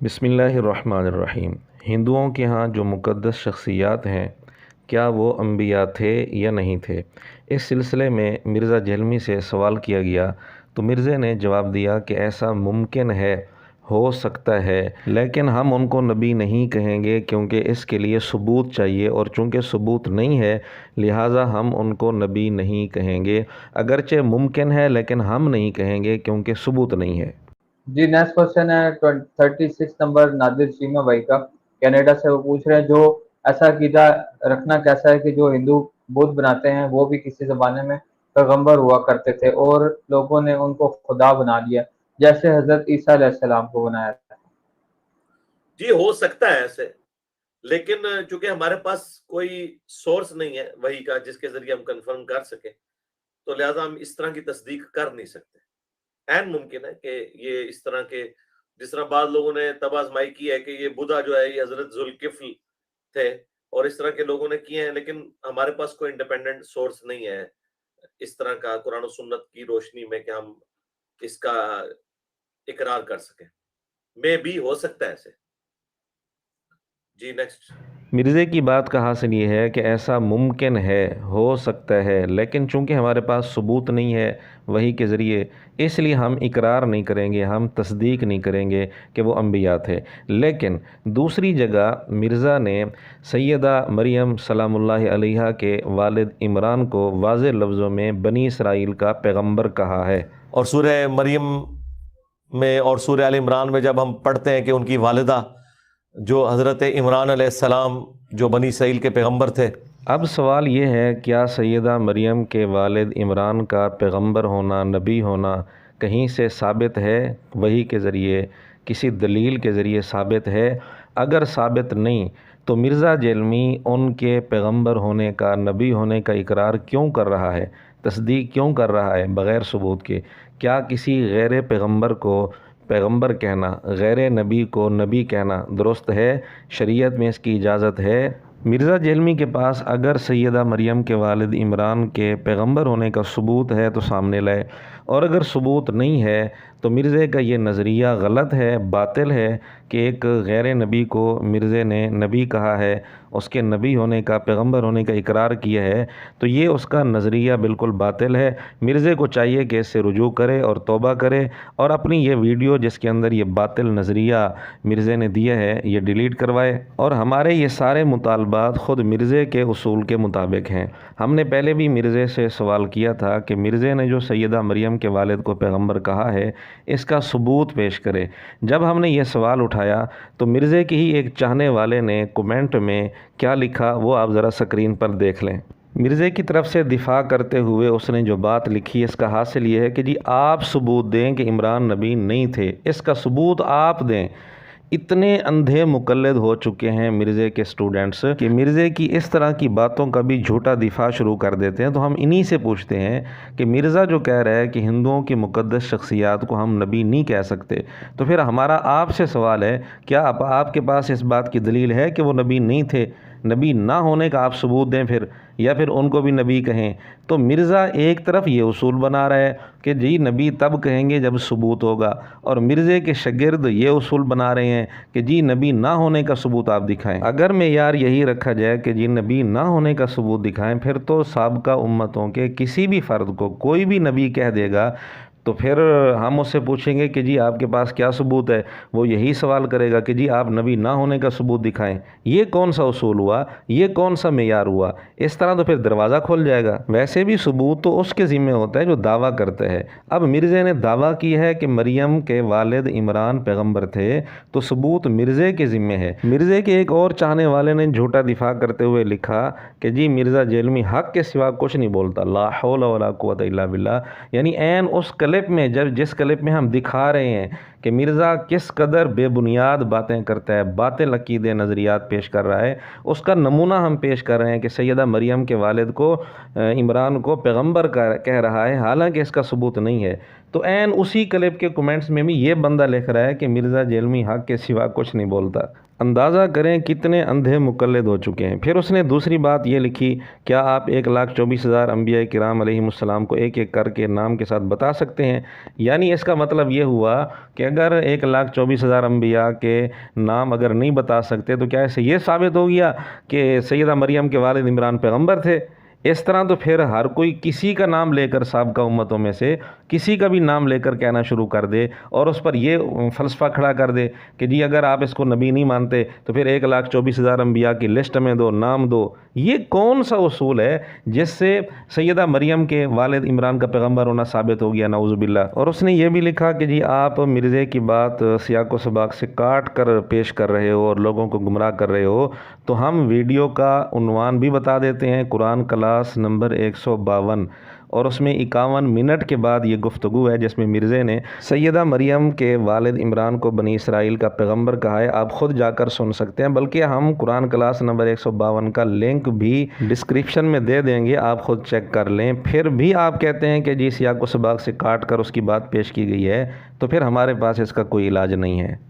بسم اللہ الرحمن الرحیم۔ ہندوؤں کے ہاں جو مقدس شخصیات ہیں، کیا وہ انبیاء تھے یا نہیں تھے؟ اس سلسلے میں مرزا جہلمی سے سوال کیا گیا تو مرزا نے جواب دیا کہ ایسا ممکن ہے، ہو سکتا ہے، لیکن ہم ان کو نبی نہیں کہیں گے کیونکہ اس کے لیے ثبوت چاہیے، اور چونکہ ثبوت نہیں ہے لہٰذا ہم ان کو نبی نہیں کہیں گے۔ اگرچہ ممکن ہے لیکن ہم نہیں کہیں گے کیونکہ ثبوت نہیں ہے۔ جی نیکسٹ کوشچن ہے 36 نمبر نادر شیما بھائی کا، کینیڈا سے۔ وہ پوچھ رہے ہیں جو ایسا عقیدہ رکھنا کیسا ہے کہ جو ہندو بدھ بناتے ہیں وہ بھی کسی زمانے میں پیغمبر ہوا کرتے تھے اور لوگوں نے ان کو خدا بنا لیا جیسے حضرت عیسیٰ علیہ السلام کو بنایا تھا۔ جی ہو سکتا ہے ایسے، لیکن چونکہ ہمارے پاس کوئی سورس نہیں ہے وحی کا جس کے ذریعے ہم کنفرم کر سکیں، تو لہٰذا ہم اس طرح کی تصدیق کر نہیں سکتے۔ عین ممکن ہے کہ یہ اس طرح کے، جس طرح بعض لوگوں نے تب آزمائی کی ہے کہ یہ بدھا جو ہے یہ حضرت ذوالکفل تھے، اور اس طرح کے لوگوں نے کیے ہیں، لیکن ہمارے پاس کوئی انڈیپینڈنٹ سورس نہیں ہے اس طرح کا قرآن و سنت کی روشنی میں کہ ہم اس کا اقرار کر سکیں۔ میں بھی ہو سکتا ہے ایسے۔ جی نیکسٹ۔ مرزا کی بات کا حاصل یہ ہے کہ ایسا ممکن ہے، ہو سکتا ہے، لیکن چونکہ ہمارے پاس ثبوت نہیں ہے وحی کے ذریعے، اس لیے ہم اقرار نہیں کریں گے، ہم تصدیق نہیں کریں گے کہ وہ انبیاء تھے۔ لیکن دوسری جگہ مرزا نے سیدہ مریم سلام اللہ علیہا کے والد عمران کو واضح لفظوں میں بنی اسرائیل کا پیغمبر کہا ہے۔ اور سورہ مریم میں اور سورہ آل عمران میں جب ہم پڑھتے ہیں کہ ان کی والدہ جو حضرت عمران علیہ السلام جو بنی اسرائیل کے پیغمبر تھے، اب سوال یہ ہے، کیا سیدہ مریم کے والد عمران کا پیغمبر ہونا، نبی ہونا کہیں سے ثابت ہے؟ وحی کے ذریعے، کسی دلیل کے ذریعے ثابت ہے؟ اگر ثابت نہیں تو مرزا جہلمی ان کے پیغمبر ہونے کا، نبی ہونے کا اقرار کیوں کر رہا ہے، تصدیق کیوں کر رہا ہے بغیر ثبوت کے؟ کیا کسی غیر پیغمبر کو پیغمبر کہنا، غیر نبی کو نبی کہنا درست ہے؟ شریعت میں اس کی اجازت ہے؟ مرزا جہلمی کے پاس اگر سیدہ مریم کے والد عمران کے پیغمبر ہونے کا ثبوت ہے تو سامنے لائے، اور اگر ثبوت نہیں ہے تو مرزا کا یہ نظریہ غلط ہے، باطل ہے کہ ایک غیر نبی کو مرزا نے نبی کہا ہے، اس کے نبی ہونے کا، پیغمبر ہونے کا اقرار کیا ہے، تو یہ اس کا نظریہ بالکل باطل ہے۔ مرزا کو چاہیے کہ اس سے رجوع کرے اور توبہ کرے، اور اپنی یہ ویڈیو جس کے اندر یہ باطل نظریہ مرزا نے دیا ہے یہ ڈیلیٹ کروائے۔ اور ہمارے یہ سارے مطالبات خود مرزا کے اصول کے مطابق ہیں۔ ہم نے پہلے بھی مرزا سے سوال کیا تھا کہ مرزا نے جو سیدہ مریم کے والد کو پیغمبر کہا ہے اس کا ثبوت پیش کرے۔ جب ہم نے یہ سوال اٹھایا تو مرزا کی ہی ایک چاہنے والے نے کومنٹ میں کیا لکھا وہ آپ ذرا سکرین پر دیکھ لیں۔ مرزا کی طرف سے دفاع کرتے ہوئے اس نے جو بات لکھی، اس کا حاصل یہ ہے کہ جی آپ ثبوت دیں کہ عمران نبی نہیں تھے، اس کا ثبوت آپ دیں۔ اتنے اندھے مقلد ہو چکے ہیں مرزا کے سٹوڈنٹس کہ مرزا کی اس طرح کی باتوں کا بھی جھوٹا دفاع شروع کر دیتے ہیں۔ تو ہم انہی سے پوچھتے ہیں کہ مرزا جو کہہ رہا ہے کہ ہندوؤں کی مقدس شخصیات کو ہم نبی نہیں کہہ سکتے، تو پھر ہمارا آپ سے سوال ہے، کیا آپ کے پاس اس بات کی دلیل ہے کہ وہ نبی نہیں تھے؟ نبی نہ ہونے کا آپ ثبوت دیں پھر، یا پھر ان کو بھی نبی کہیں۔ تو مرزا ایک طرف یہ اصول بنا رہا ہے کہ جی نبی تب کہیں گے جب ثبوت ہوگا، اور مرزا کے شاگرد یہ اصول بنا رہے ہیں کہ جی نبی نہ ہونے کا ثبوت آپ دکھائیں۔ اگر معیار یہی رکھا جائے کہ جی نبی نہ ہونے کا ثبوت دکھائیں، پھر تو سابقہ امتوں کے کسی بھی فرد کو کوئی بھی نبی کہہ دے گا تو پھر ہم اس سے پوچھیں گے کہ جی آپ کے پاس کیا ثبوت ہے؟ وہ یہی سوال کرے گا کہ جی آپ نبی نہ ہونے کا ثبوت دکھائیں۔ یہ کون سا اصول ہوا؟ یہ کون سا معیار ہوا؟ اس طرح تو پھر دروازہ کھل جائے گا۔ ویسے بھی ثبوت تو اس کے ذمہ ہوتا ہے جو دعویٰ کرتا ہے۔ اب مرزا نے دعویٰ کی ہے کہ مریم کے والد عمران پیغمبر تھے، تو ثبوت مرزا کے ذمہ ہے۔ مرزا کے ایک اور چاہنے والے نے جھوٹا دفاع کرتے ہوئے لکھا کہ جی مرزا جہلمی حق کے سوا کچھ نہیں بولتا، لا حول ولا قوت الا باللہ، یعنی عین اس کلپ میں جس کلپ میں ہم دکھا رہے ہیں کہ مرزا کس قدر بے بنیاد باتیں کرتا ہے، باطل عقیدے نظریات پیش کر رہا ہے، اس کا نمونہ ہم پیش کر رہے ہیں کہ سیدہ مریم کے والد کو، عمران کو پیغمبر کہہ رہا ہے، حالانکہ اس کا ثبوت نہیں ہے۔ تو عین اسی کلپ کے کمنٹس میں بھی یہ بندہ لکھ رہا ہے کہ مرزا جیلمی حق کے سوا کچھ نہیں بولتا۔ اندازہ کریں کتنے اندھے مقلد ہو چکے ہیں۔ پھر اس نے دوسری بات یہ لکھی، کیا آپ 1,24,000 انبیاء کرام علیہم السلام کو ایک ایک کر کے نام کے ساتھ بتا سکتے ہیں؟ یعنی اس کا مطلب یہ ہوا کہ اگر 1,24,000 انبیاء کے نام اگر نہیں بتا سکتے تو کیا اسے یہ ثابت ہو گیا کہ سیدہ مریم کے والد عمران پیغمبر تھے؟ اس طرح تو پھر ہر کوئی کسی کا نام لے کر سابقہ امتوں میں سے کسی کا بھی نام لے کر کہنا شروع کر دے اور اس پر یہ فلسفہ کھڑا کر دے کہ جی اگر آپ اس کو نبی نہیں مانتے تو پھر 1,24,000 انبیاء کی لسٹ میں دو، نام دو۔ یہ کون سا اصول ہے جس سے سیدہ مریم کے والد عمران کا پیغمبر ہونا ثابت ہو گیا؟ نعوذ باللہ۔ اور اس نے یہ بھی لکھا کہ جی آپ مرزے کی بات سیاق و سباق سے کاٹ کر پیش کر رہے ہو اور لوگوں کو گمراہ کر رہے ہو، تو ہم ویڈیو کا عنوان بھی بتا دیتے ہیں، قرآن کلاس نمبر 152، اور اس میں 51 منٹ کے بعد یہ گفتگو ہے جس میں مرزے نے سیدہ مریم کے والد عمران کو بنی اسرائیل کا پیغمبر کہا ہے۔ آپ خود جا کر سن سکتے ہیں، بلکہ ہم قرآن کلاس نمبر 152 کا لنک بھی ڈسکرپشن میں دے دیں گے، آپ خود چیک کر لیں۔ پھر بھی آپ کہتے ہیں کہ جی سیاق و سباق سے کاٹ کر اس کی بات پیش کی گئی ہے، تو پھر ہمارے پاس اس کا کوئی علاج نہیں ہے۔